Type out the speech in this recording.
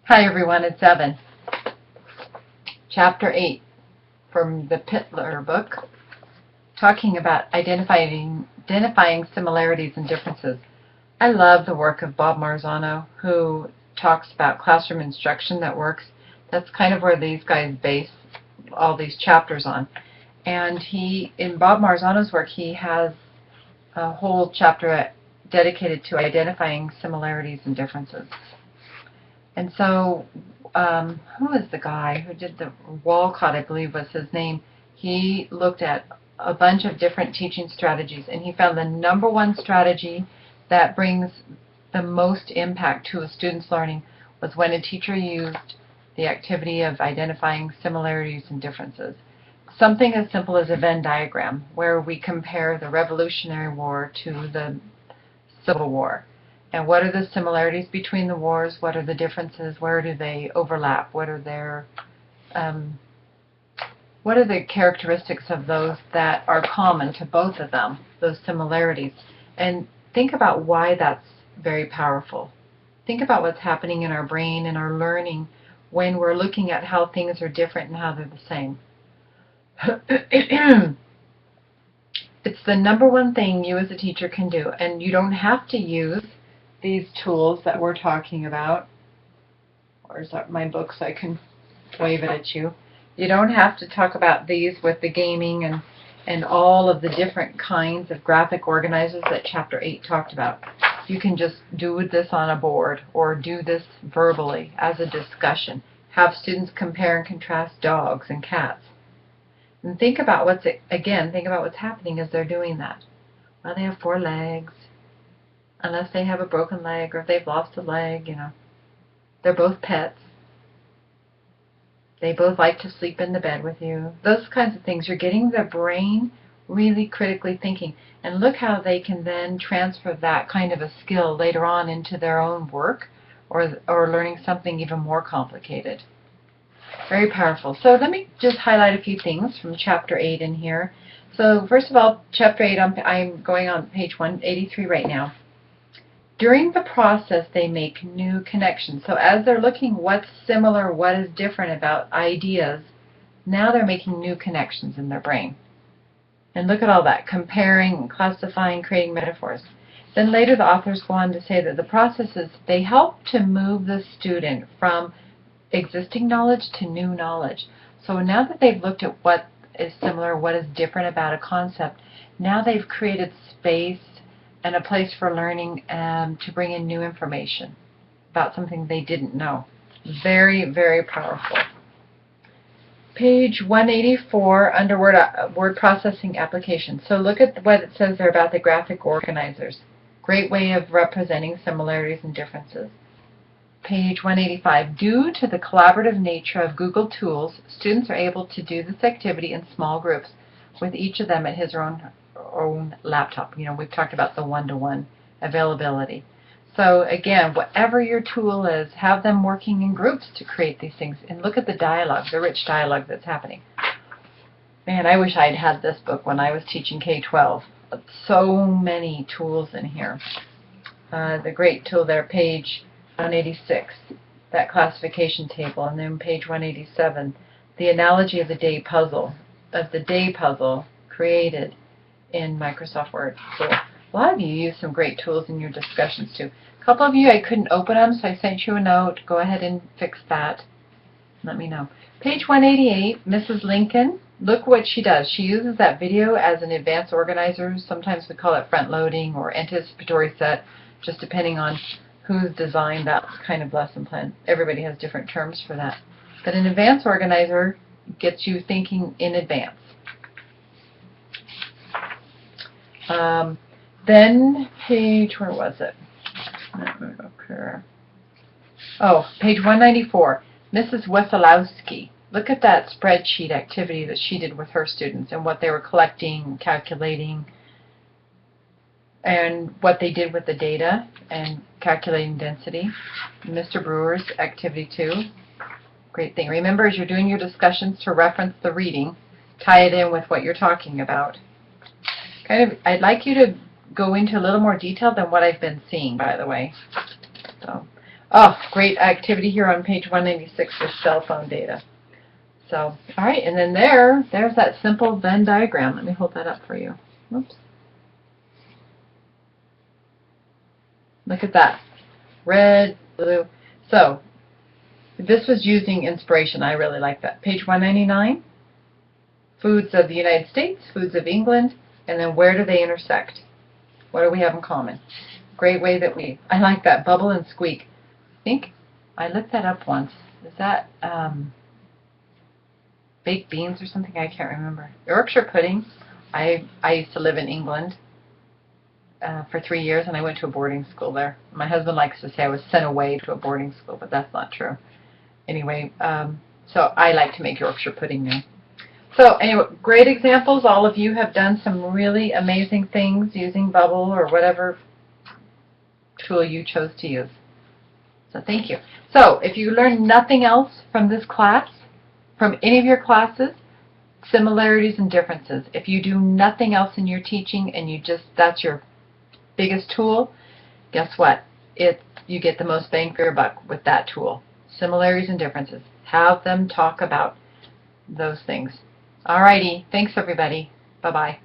Hi everyone, it's Evan. Chapter 8 from the Pitler book, talking about identifying similarities and differences. I love the work of Bob Marzano, who talks about classroom instruction that works. That's kind of where these guys base all these chapters on. And in Bob Marzano's work, he has a whole chapter dedicated to identifying similarities and differences. And so, who is the guy who did the Walcott, I believe was his name. He looked at a bunch of different teaching strategies, and he found the #1 strategy that brings the most impact to a student's learning was when a teacher used the activity of identifying similarities and differences. Something as simple as a Venn diagram, where we compare the Revolutionary War to the Civil War. And what are the similarities between the wars? What are the differences? Where do they overlap? What are the characteristics of those that are common to both of them, those similarities? And think about why that's very powerful. Think about what's happening in our brain and our learning when we're looking at how things are different and how they're the same. It's the #1 thing you as a teacher can do, and you don't have to use these tools that we're talking about. Where's my book so I can wave it at you? You don't have to talk about these with the gaming and all of the different kinds of graphic organizers that Chapter 8 talked about. You can just do this on a board or do this verbally as a discussion. Have students compare and contrast dogs and cats. And think about what's happening as they're doing that. Well, they have 4 legs. Unless they have a broken leg or if they've lost a leg, They're both pets. They both like to sleep in the bed with you. Those kinds of things. You're getting their brain really critically thinking. And look how they can then transfer that kind of a skill later on into their own work or learning something even more complicated. Very powerful. So let me just highlight a few things from Chapter 8 in here. So first of all, Chapter 8, I'm going on page 183 right now. During the process, they make new connections. So as they're looking what's similar, what is different about ideas, now they're making new connections in their brain. And look at all that, comparing, classifying, creating metaphors. Then later the authors go on to say that the processes, they help to move the student from existing knowledge to new knowledge. So now that they've looked at what is similar, what is different about a concept, now they've created space and a place for learning to bring in new information about something they didn't know. Very, very powerful. Page 184 under word processing application. So look at what it says there about the graphic organizers. Great way of representing similarities and differences. Page 185. Due to the collaborative nature of Google tools, students are able to do this activity in small groups with each of them at his or her own laptop. We've talked about the one-to-one availability. So again, whatever your tool is, have them working in groups to create these things. And look at the dialogue, the rich dialogue that's happening. Man, I wish I'd had this book when I was teaching K-12. So many tools in here. The great tool there, page 186, that classification table, and then page 187, the analogy of the day puzzle created in Microsoft Word. So a lot of you use some great tools in your discussions too. A couple of you, I couldn't open them, so I sent you a note. Go ahead and fix that. Let me know. Page 188, Mrs. Lincoln. Look what she does. She uses that video as an advanced organizer. Sometimes we call it front loading or anticipatory set, just depending on who's designed that kind of lesson plan. Everybody has different terms for that. But an advanced organizer gets you thinking in advance. Then page, where was it? Oh, page 194, Mrs. Wesolowski. Look at that spreadsheet activity that she did with her students and what they were collecting, calculating, and what they did with the data and calculating density. Mr. Brewer's activity too. Great thing. Remember, as you're doing your discussions, to reference the reading, tie it in with what you're talking about. I'd like you to go into a little more detail than what I've been seeing, by the way. So, Oh, great activity here on page 196 with cell phone data. So, all right, and then there's that simple Venn diagram. Let me hold that up for you. Oops. Look at that. Red, blue. So, this was using inspiration. I really like that. Page 199, foods of the United States, foods of England, and then where do they intersect? What do we have in common? Great way that I like that, bubble and squeak. I think I looked that up once. Is that baked beans or something? I can't remember. Yorkshire pudding. I used to live in England for 3 years, and I went to a boarding school there. My husband likes to say I was sent away to a boarding school, but that's not true. Anyway, so I like to make Yorkshire pudding now. So anyway, great examples. All of you have done some really amazing things using Bubble or whatever tool you chose to use. So thank you. So if you learned nothing else from this class, from any of your classes, similarities and differences. If you do nothing else in your teaching and that's your biggest tool, guess what? You get the most bang for your buck with that tool. Similarities and differences. Have them talk about those things. Alrighty. Thanks everybody. Bye-bye.